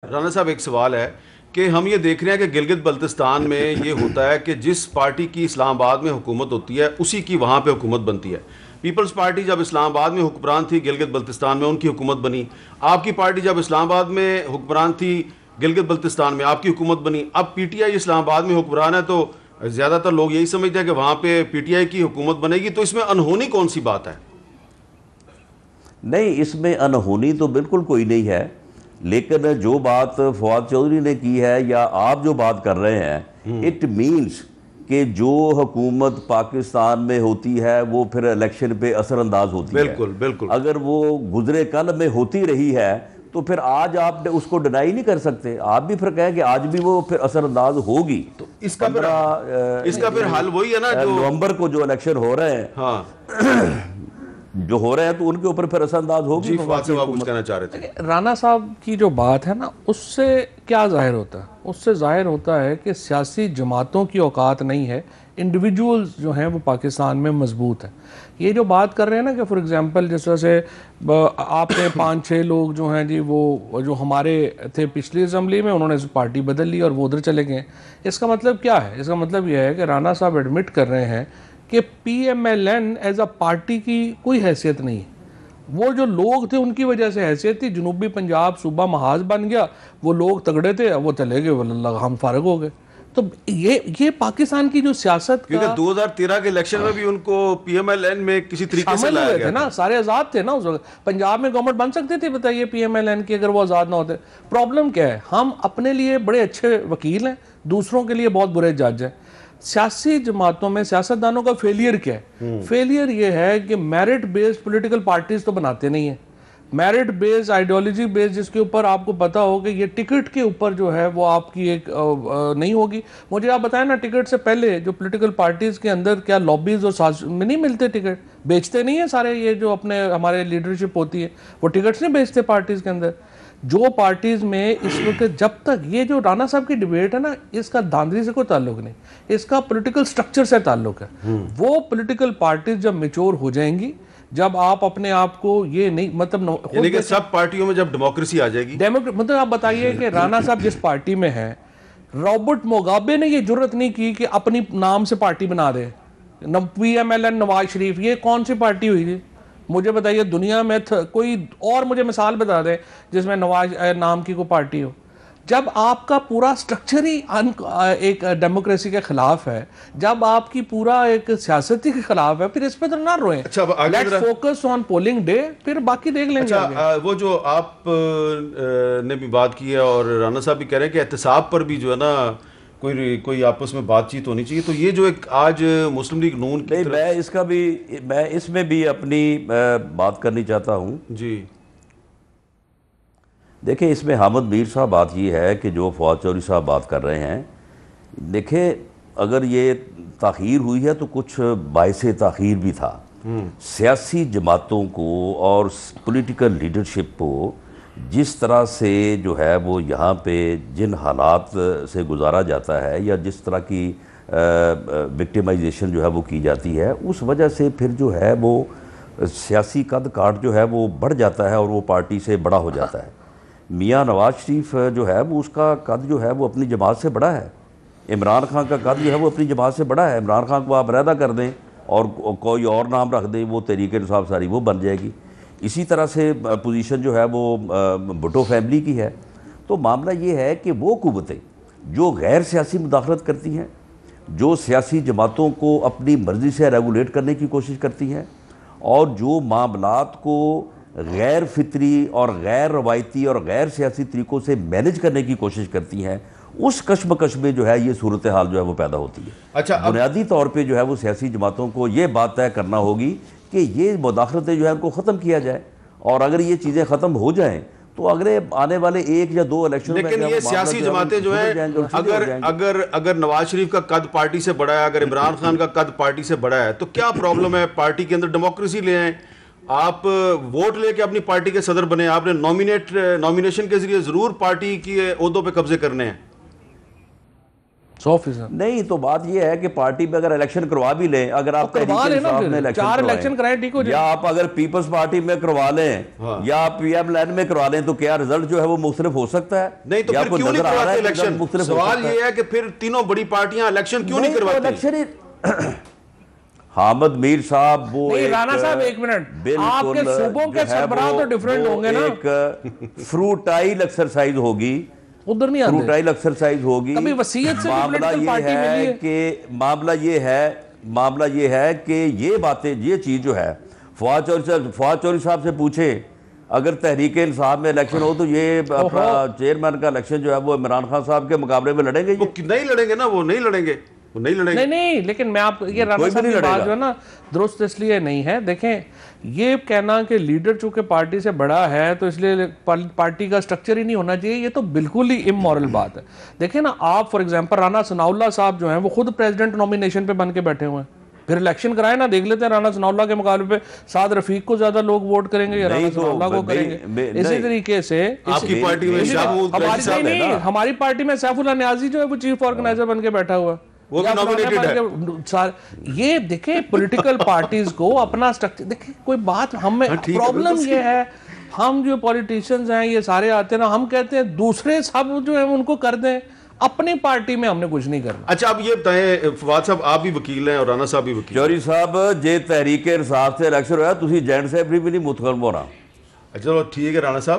رانا صاحب ایک سوال ہے کہ ہم یہ دیکھ رہے ہیں کہ گلگت بلتستان میں یہ ہوتا ہے کہ جس پارٹی کی اسلام آباد میں حکومت ہوتی ہے اسی کی وہاں پہ حکومت بنتی ہے. پیپلز پارٹی جب اسلام آباد میں حکمران تھی گلگت بلتستان میں ان کی حکومت بنی. آپ کی پارٹی جب اسلام آباد میں حکمران تھی گلگت بلتستان میں آپ کی حکومت بنی. اب پی ٹی آئی اسلام آباد میں حکمران ہے تو زیادہ تر لوگ یہی سمجھتے ہیں کہ وہاں پہ پی ٹی آئی کی حکومت بنے گی. تو اس میں انہونی کون سی بات ہے؟ نہیں، اس میں انہونی تو بالکل کوئی نہیں ہے، لیکن جو بات فواد چودھری نے کی ہے یا آپ جو بات کر رہے ہیں اٹ مینس کہ جو حکومت پاکستان میں ہوتی ہے وہ پھر الیکشن پہ اثر انداز ہوتی ہے. بالکل بالکل. اگر وہ گزرے کل میں ہوتی رہی ہے تو پھر آج آپ اس کو ڈینائی نہیں کر سکتے. آپ بھی پھر کہیں کہ آج بھی وہ پھر اثر انداز ہوگی. تو اس کا پھر حل وہی ہے نا جو نومبر کو جو الیکشن ہو رہے ہیں ہاں جو ہو رہے ہیں تو ان کے اوپر پھر اثر انداز ہوگی. جی فواد صاحب آپ کچھ کہنا چاہ رہے تھے. رانا صاحب کی جو بات ہے نا اس سے کیا ظاہر ہوتا ہے؟ اس سے ظاہر ہوتا ہے کہ سیاسی جماعتوں کی اوقات نہیں ہے، انڈیویجولز جو ہیں وہ پاکستان میں مضبوط ہیں. یہ جو بات کر رہے ہیں نا کہ فار ایگزامپل جس طرح سے آپ نے 5-6 لوگ جو ہیں جی وہ جو ہمارے تھے پچھلی اسمبلی میں انہوں نے پارٹی بدل لی اور وہ ادھر چلے گئے. اس کا مطلب کیا ہے؟ اس کا مطلب یہ ہے کہ رانا صاحب ایڈمٹ کر رہے ہیں کہ P M L N is a party کی کوئی حیثیت نہیں ہے. وہ جو لوگ تھے ان کی وجہ سے حیثیت تھی. جنوبی پنجاب صوبہ محاذ بن گیا، وہ لوگ تگڑے تھے، وہ چلے گئے، واللہ ہم فارغ ہو گئے. تو یہ پاکستان کی جو سیاست کیونکہ 2013 کے الیکشن میں بھی ان کو پی ایم ایل این میں کسی طریقے سے لایا گیا تھے نا، سارے آزاد تھے نا اس وقت. پنجاب میں گورنمنٹ بن سکتی تھی بتائیے پی ایم ایل این کی اگر وہ آزاد نہ ہوتے. پرابلم کیا ہے؟ ہم اپنے لیے بڑے اچھے وکیل ہیں، دوسروں کے لیے بہت برے جج ہیں. سیاسی جماعتوں میں سیاستدانوں کا فیلئر کیا ہے؟ فیلئر یہ ہے کہ میرٹ بیسڈ پولیٹیکل پارٹیز تو بناتے نہیں ہیں. میرٹ بیس آئیڈیالوجی بیس جس کے اوپر آپ کو پتا ہو کہ یہ ٹکٹ کے اوپر جو ہے وہ آپ کی ایک نہیں ہوگی. مجھے آپ بتائیں نا ٹکٹ سے پہلے جو پولیٹیکل پارٹیز کے اندر کیا لابیز اور میں نہیں ملتے ٹکٹ؟ بیچتے نہیں ہیں سارے یہ جو اپنے ہمارے لیڈرشپ ہوتی ہے وہ ٹکٹس نہیں بیچتے پارٹیز کے اندر. جو پارٹیز میں اس وقت جب تک یہ جو رانا صاحب کی ڈیبیٹ ہے نا اس کا دھاندلی سے کوئی تعلق نہیں، اس کا پولیٹیکل سٹرکچر سے تعلق ہے. وہ پولیٹیکل پارٹیز جب میچور ہو جائیں گی، جب آپ اپنے آپ کو یہ نہیں مطلب یعنی کہ سب پارٹیوں میں جب ڈیموکریسی آ جائے گی، مطلب آپ بتائیے کہ رانا صاحب جس پارٹی میں ہیں، رابرٹ موگابے نے یہ جرت نہیں کی کہ اپنی نام سے پارٹی بنا دے. پی ایم ایل این نواز شریف، یہ کون سی پارٹی ہوئی تھی؟ مجھے بتائیے دنیا میں کوئی اور مجھے مثال بتا دیں جس میں نواز نام کی کوئی پارٹی ہو. جب آپ کا پورا سٹرکچر ہی ایک ڈیموکریسی کے خلاف ہے، جب آپ کی پورا ایک سیاستی کے خلاف ہے، پھر اس پہ تو نہ روئیں. Let's focus on polling day, پھر باقی دیکھ لیں گے. وہ جو آپ نے بھی بات کی ہے اور رانا صاحب بھی کہہ رہے ہیں کہ احتساب پر بھی جو ہے نا کوئی آپس میں بات چیت ہونی چاہیے. تو یہ جو ایک آج مسلم لیگ نون کی میں اس میں بھی اپنی بات کرنی چاہتا ہوں. جی دیکھیں، اس میں حامد میر صاحب بات یہ ہے کہ جو فواد چودھری صاحب بات کر رہے ہیں، دیکھیں اگر یہ تاخیر ہوئی ہے تو کچھ باعث تاخیر بھی تھا. سیاسی جماعتوں کو اور پولیٹیکل لیڈرشپ کو جس طرح سے جو ہے وہ یہاں پہ جن حالات سے گزارا جاتا ہے یا جس طرح کی وکٹیمائزیشن جو ہے وہ کی جاتی ہے، اس وجہ سے پھر جو ہے وہ سیاسی قد کاٹ جو ہے وہ بڑھ جاتا ہے اور وہ پارٹی سے بڑا ہو جاتا ہے. میاں نواز شریف جو ہے وہ اس کا قد جو ہے وہ اپنی جماعت سے بڑا ہے. عمران خان کا قد جو ہے وہ اپنی جماعت سے بڑا ہے. عمران خان کو آپ علیحدہ کر دیں اور کوئی اور نام رکھ دیں، وہ تحریک انصاف ساری وہ بن جائے گی. اسی طرح سے پوزیشن جو ہے وہ بھٹو فیملی کی ہے. تو معاملہ یہ ہے کہ وہ قوتیں جو غیر سیاسی مداخلت کرتی ہیں، جو سیاسی جماعتوں کو اپنی مرضی سے ریگولیٹ کرنے کی کوشش کرتی ہیں اور جو معاملات کو غیر فطری اور غیر روایتی اور غیر سیاسی طریقوں سے مینج کرنے کی کوشش کرتی ہیں، اس کشمکش میں جو ہے یہ صورتحال جو ہے وہ پیدا ہوتی ہے. اچھا، بنیادی طور پہ جو ہے وہ سیاسی جماعتوں کو یہ بات طے کرنا ہوگی کہ یہ مداخلتیں جو ہے ان کو ختم کیا جائے، اور اگر یہ چیزیں ختم ہو جائیں تو اگلے آنے والے 1 یا 2 الیکشن میں لیکن یہ سیاسی جماعتیں جو ہیں اگر نواز شریف کا قد پارٹی سے بڑا ہے، اگر عمران خان کا قد پارٹی سے بڑا ہے، تو کیا پرابلم ہے؟ پارٹی کے اندر ڈیموکریسی لے آئیں، آپ ووٹ لے کے اپنی پارٹی کے صدر بنے. آپ نے نامینیشن کے ذریعے ضرور پارٹی کی عہدوں پہ قبضے کرنے ہیں. 100%. نہیں تو بات یہ ہے کہ پارٹی میں اگر الیکشن کروا بھی لیں, اگر آپ تحریک انصاف میں الیکشن 4 الیکشن کرائیں ٹھیک ہو جائے, یا آپ اگر پیپلز پارٹی میں کروا لیں یا پی ایم لین میں کروا لیں, تو کیا رزلٹ جو ہے وہ مختلف ہو سکتا ہے؟ نہیں تو پھر کیوں نہیں کرواتے الیکشن؟ سوال یہ ہے کہ پھر تینوں بڑی پارٹیاں الیکشن کیوں نہیں کرواتی؟ حامد میر صاحب وہ رانا صاحب ایک منٹ, آپ کے صوبوں کے سربراہ تو ڈیفرنٹ ہوں گے نا, ایک فروٹائل ایکسرسائز ہوگی, ادھر نہیں آتے, فروٹائل ایکسرسائز ہوگی. کبھی وسیعت سے پولیٹیکل پارٹی ملی ہے کہ معاملہ یہ ہے کہ یہ باتیں, یہ چیز جو ہے فواد چوہدری صاحب سے پوچھیں, اگر تحریک انصاف میں الیکشن ہو تو یہ اپنا چیئرمین کا الیکشن جو ہے وہ عمران خان صاحب کے مقابلے میں لڑیں گے؟ نہیں لڑیں گے نا, وہ نہیں لڑیں گے. نہیں, لیکن میں آپ یہ رانا صاحب کی بات جو ہے نا درست اس لیے نہیں ہے. دیکھیں یہ کہنا کہ لیڈر چونکہ پارٹی سے بڑا ہے تو اس لیے پارٹی کا سٹرکچر ہی نہیں ہونا چاہیے, یہ تو بالکل ہی امورل بات ہے. دیکھیں نا آپ فار ایگزامپل رانا ثناء اللہ صاحب جو ہیں وہ خود پریزیڈنٹ نومینیشن پہ بن کے بیٹھے ہوئے ہیں, پھر الیکشن کرائے نا, دیکھ لیتے ہیں رانا ثناء اللہ کے مقابلے پہ سعد رفیق کو زیادہ لوگ ووٹ کریں گے یا رانا ثناء اللہ کو کریں گے. اسی طریقے سے آپ کی پارٹی میں ہماری پارٹی میں سیف اللہ نیازی جو ہے وہ چیف آرگنائزر بن کے بیٹھا ہوا ہے, وہ بھی نومینیٹڈ ہے. یہ دیکھیں پولیٹیکل پارٹیز کو اپنا سٹرکچر دیکھیں, کوئی بات ہمیں پرابلم یہ ہے, ہم جو پولیٹیشنز ہیں یہ سارے آتے ہیں نا, ہم کہتے ہیں دوسرے سب جو ہیں ان کو کر دیں, اپنی پارٹی میں ہم نے کچھ نہیں کرنا. اچھا اب یہ بتائیں فواد صاحب, آپ بھی وکیل ہیں اور رانا صاحب بھی وکیل. چوہدری صاحب جے تحریک انصاف سے الیکشن ہوا تسی جوائنٹ سیکرٹری بھی نہیں متقن ہونا. چلو ٹھیک ہے رانا صاحب,